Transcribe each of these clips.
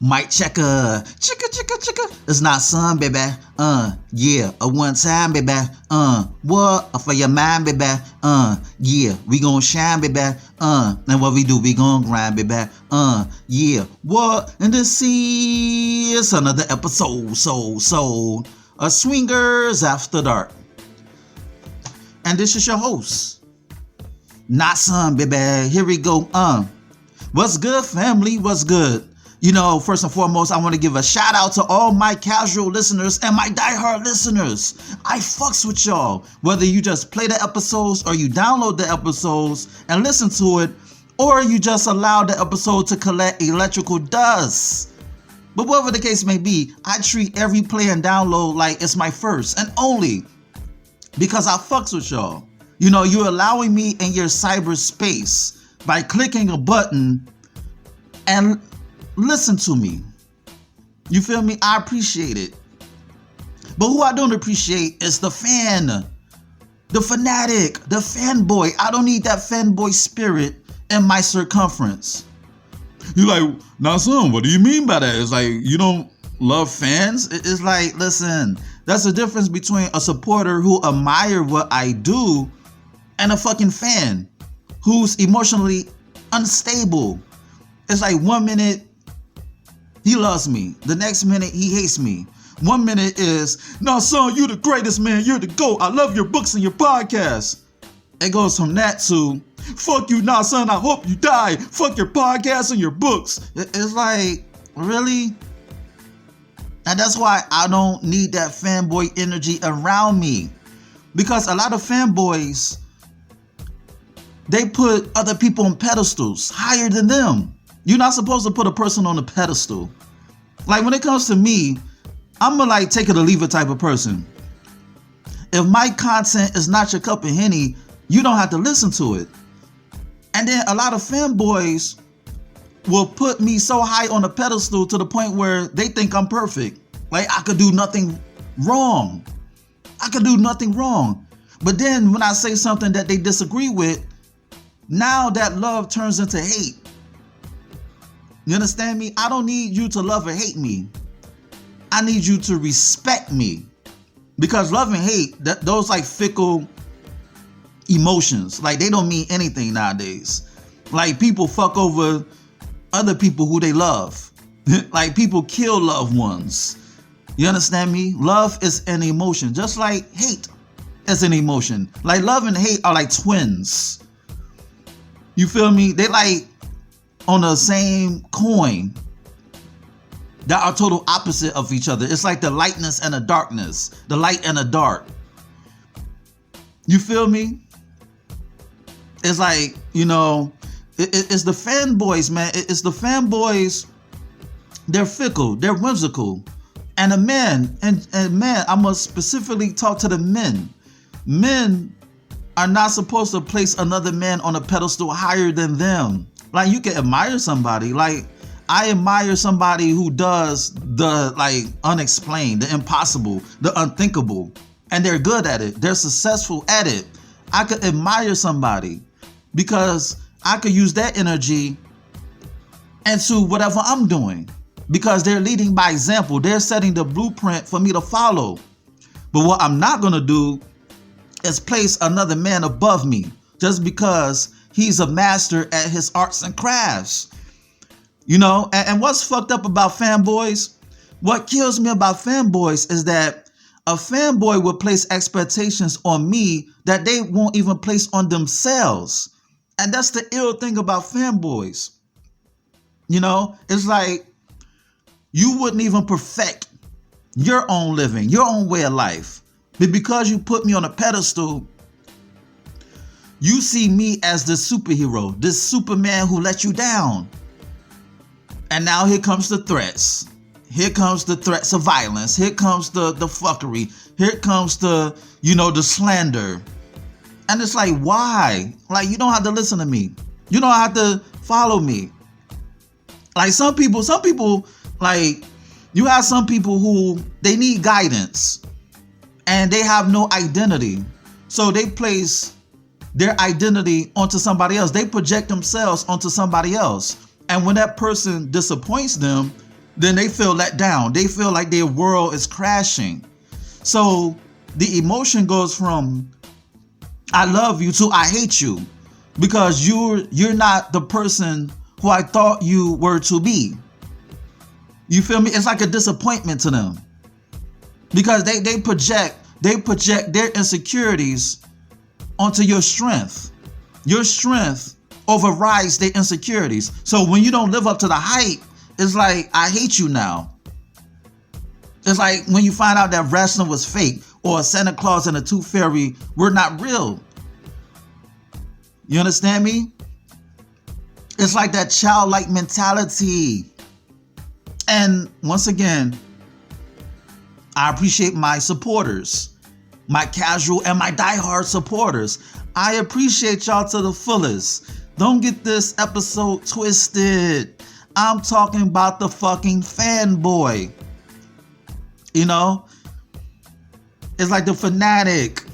Mic checker, chicka. It's not son, baby. Yeah, a one time, baby. What for your mind, baby? Yeah, we gon' shine, baby. And what we do, we gon' grind, baby. Yeah, what? And this is another episode, so of Swingers After Dark. And this is your host, not son, baby. Here we go. What's good, family? What's good? You know, first and foremost, I want to give a shout out to all my casual listeners and my diehard listeners. I fucks with y'all. Whether you just play the episodes or you download the episodes and listen to it, or you just allow the episode to collect electrical dust. But whatever the case may be, I treat every play and download like it's my first and only because I fucks with y'all. You know, you're allowing me in your cyberspace by clicking a button and listen to me. You feel me? I appreciate it. But who I don't appreciate is the fan, the fanatic, the fanboy. I don't need that fanboy spirit in my circumference. You're like, nah, son, what do you mean by that? It's like, you don't love fans? It's like, listen, that's the difference between a supporter who admire what I do and a fucking fan who's emotionally unstable. It's like 1 minute he loves me, the next minute he hates me. 1 minute is, no, son, you're the greatest, man. You're the GOAT. I love your books and your podcast. It goes from that to, fuck you, nah, son, I hope you die. Fuck your podcast and your books. It's like, really? And that's why I don't need that fanboy energy around me. Because a lot of fanboys, they put other people on pedestals higher than them. You're not supposed to put a person on a pedestal. Like when it comes to me, I'm a like take it or leave it type of person. If my content is not your cup of Henny, you don't have to listen to it. And then a lot of fanboys will put me so high on a pedestal to the point where they think I'm perfect. Like I could do nothing wrong. But then when I say something that they disagree with, now that love turns into hate. You understand me? I don't need you to love or hate me. I need you to respect me. Because love and hate, those like fickle emotions. Like they don't mean anything nowadays. Like people fuck over other people who they love. Like people kill loved ones. You understand me? Love is an emotion. Just like hate is an emotion. Like love and hate are like twins. You feel me? They like on the same coin that are total opposite of each other. It's like the lightness and the darkness, the light and the dark. You feel me? It's like, you know, it's the fanboys, man. It's the fanboys. They're fickle, they're whimsical. And the men, and man, I must specifically talk to the men. Men are not supposed to place another man on a pedestal higher than them. Like you can admire somebody. Like I admire somebody who does the like unexplained, the impossible, the unthinkable, and they're good at it. They're successful at it. I could admire somebody because I could use that energy into whatever I'm doing because they're leading by example. They're setting the blueprint for me to follow. But what I'm not going to do is place another man above me just because he's a master at his arts and crafts. You know, and what's fucked up about fanboys? What kills me about fanboys is that a fanboy will place expectations on me that they won't even place on themselves. And that's the ill thing about fanboys. You know, it's like you wouldn't even perfect your own living, your own way of life. But because you put me on a pedestal, you see me as the superhero, this Superman who let you down. And now here comes the threats. Here comes the threats of violence. Here comes the fuckery. Here comes the, you know, the slander. And it's like, why? Like, you don't have to listen to me. You don't have to follow me. Like some people, like you have some people who they need guidance and they have no identity. So they place their identity onto somebody else. They project themselves onto somebody else. And when that person disappoints them, then they feel let down. They feel like their world is crashing. So the emotion goes from I love you to I hate you, because you're not the person who I thought you were to be. You feel me? It's like a disappointment to them, because they project their insecurities onto your strength. Your strength overrides their insecurities. So when you don't live up to the hype, it's like, I hate you now. It's like when you find out that wrestling was fake, or Santa Claus and the Tooth Fairy were not real. You understand me? It's like that childlike mentality. And once again, I appreciate my supporters, my casual and my diehard supporters. I appreciate y'all to the fullest. Don't get this episode twisted. I'm talking about the fucking fanboy. You know? It's like the fanatic.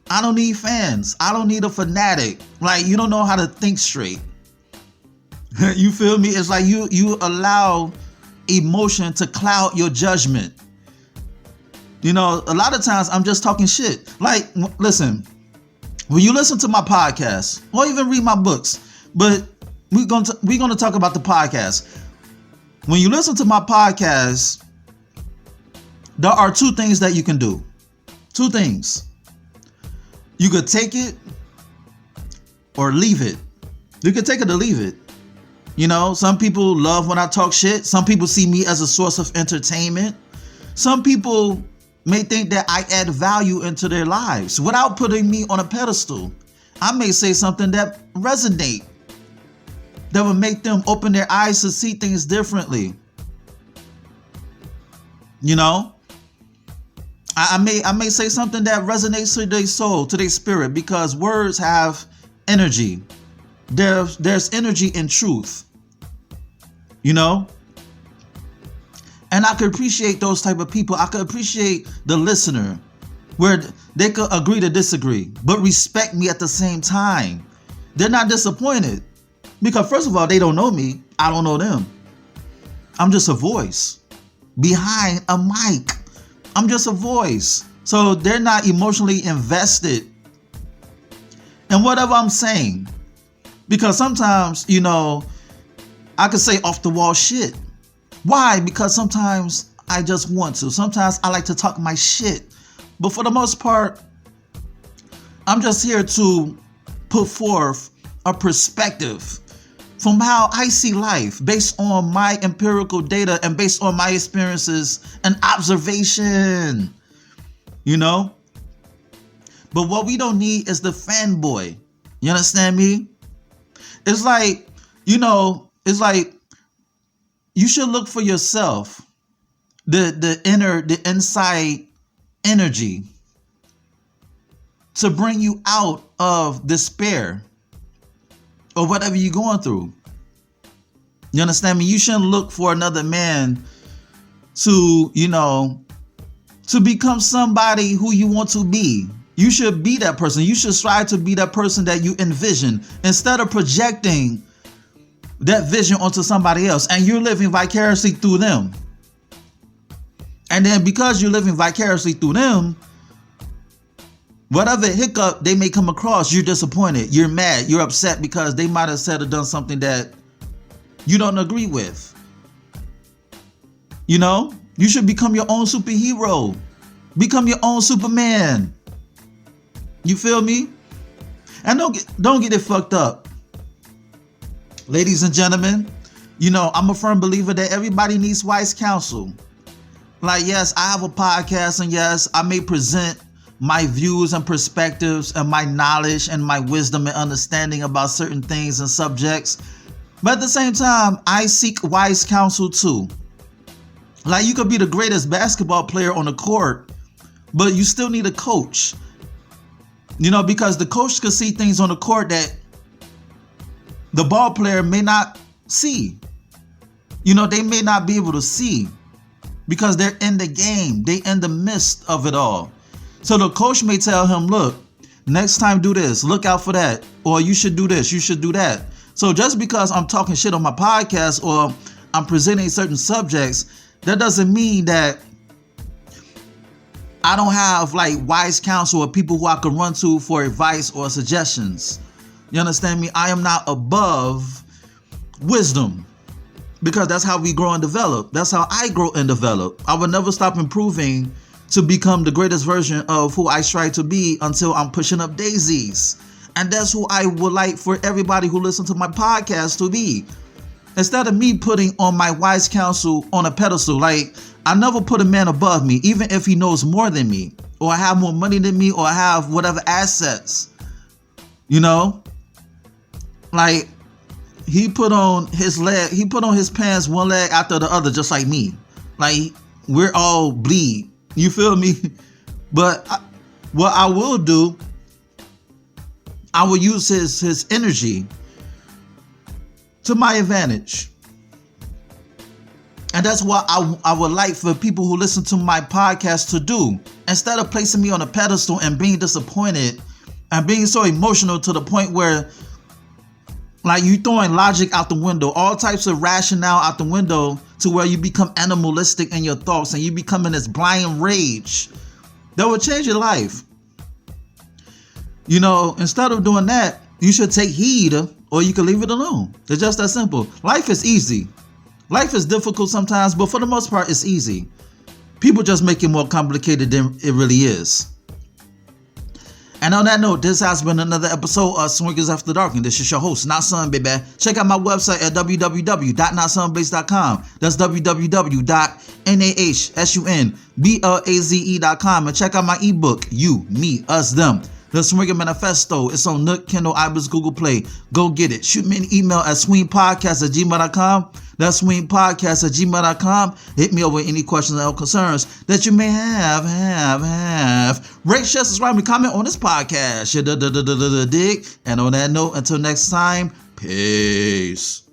I don't need fans. I don't need a fanatic. Like, you don't know how to think straight. You feel me? It's like you allow emotion to cloud your judgment. You know, a lot of times I'm just talking shit. Like, listen, when you listen to my podcast or even read my books, but we're gonna talk about the podcast. When you listen to my podcast, there are two things that you can do. Two things. You could take it or leave it. You could take it or leave it. You know, some people love when I talk shit. Some people see me as a source of entertainment. Some people may think that I add value into their lives without putting me on a pedestal. I may say something that resonate, that will make them open their eyes to see things differently. You know, I may say something that resonates to their soul, to their spirit, because words have energy. There's energy in truth, you know? And I could appreciate those type of people. I could appreciate the listener where they could agree to disagree, but respect me at the same time. They're not disappointed because, first of all, they don't know me. I don't know them. I'm just a voice behind a mic. I'm just a voice. So they're not emotionally invested in whatever I'm saying. Because sometimes, you know, I could say off the wall shit. Why? Because sometimes I just want to. Sometimes I like to talk my shit. But for the most part, I'm just here to put forth a perspective from how I see life based on my empirical data and based on my experiences and observation, you know? But what we don't need is the fanboy. You understand me? It's like, you know, it's like you should look for yourself, the inside energy to bring you out of despair or whatever you're going through. You understand me? You shouldn't look for another man to, you know, to become somebody who you want to be. You should be that person. You should strive to be that person that you envision instead of projecting that vision onto somebody else and you're living vicariously through them. And then because you're living vicariously through them, whatever hiccup they may come across, you're disappointed, you're mad, you're upset because they might have said or done something that you don't agree with. You know, you should become your own superhero. Become your own Superman. You feel me? And don't get it fucked up. Ladies and gentlemen, you know, I'm a firm believer that everybody needs wise counsel. Like, yes, I have a podcast, and yes, I may present my views and perspectives and my knowledge and my wisdom and understanding about certain things and subjects. But at the same time, I seek wise counsel too. Like, you could be the greatest basketball player on the court, but you still need a coach. You know, because the coach could see things on the court that the ball player may not see. You know, they may not be able to see because they're in the game. They in the midst of it all. So the coach may tell him, look, next time do this, look out for that. Or you should do this, you should do that. So just because I'm talking shit on my podcast or I'm presenting certain subjects, that doesn't mean that I don't have like wise counsel or people who I can run to for advice or suggestions. You understand me? I am not above wisdom, because that's how we grow and develop. That's how I grow and develop. I will never stop improving to become the greatest version of who I strive to be until I'm pushing up daisies. And that's who I would like for everybody who listens to my podcast to be. Instead of me putting on my wise counsel on a pedestal, like, I never put a man above me, even if he knows more than me, or I have more money than me, or I have whatever assets. You know? Like, he put on his pants one leg after the other, just like me. Like, we're all bleed. You feel me? But what I will do, I will use his energy to my advantage. And that's what I would like for people who listen to my podcast to do. Instead of placing me on a pedestal and being disappointed and being so emotional to the point where, like, you throwing logic out the window, all types of rationale out the window, to where you become animalistic in your thoughts and you become in this blind rage that will change your life. You know, instead of doing that, you should take heed, or you can leave it alone. It's just that simple. Life is easy. Life is difficult sometimes, but for the most part, it's easy. People just make it more complicated than it really is. And on that note, this has been another episode of Swingers After Dark, and this is your host, Not Son, baby. Check out my website at www.notsonblaze.com. That's www.nahsunblaze.com. And check out my ebook, You, Me, Us, Them, The Swinger Manifesto. It's on Nook, Kindle, iBooks, Google Play. Go get it. Shoot me an email at swingpodcast@gmail.com. That's swingpodcast@gmail.com. Hit me up with any questions or concerns that you may have. Rate, share, subscribe, and comment on this podcast. Dig. And on that note, until next time, peace.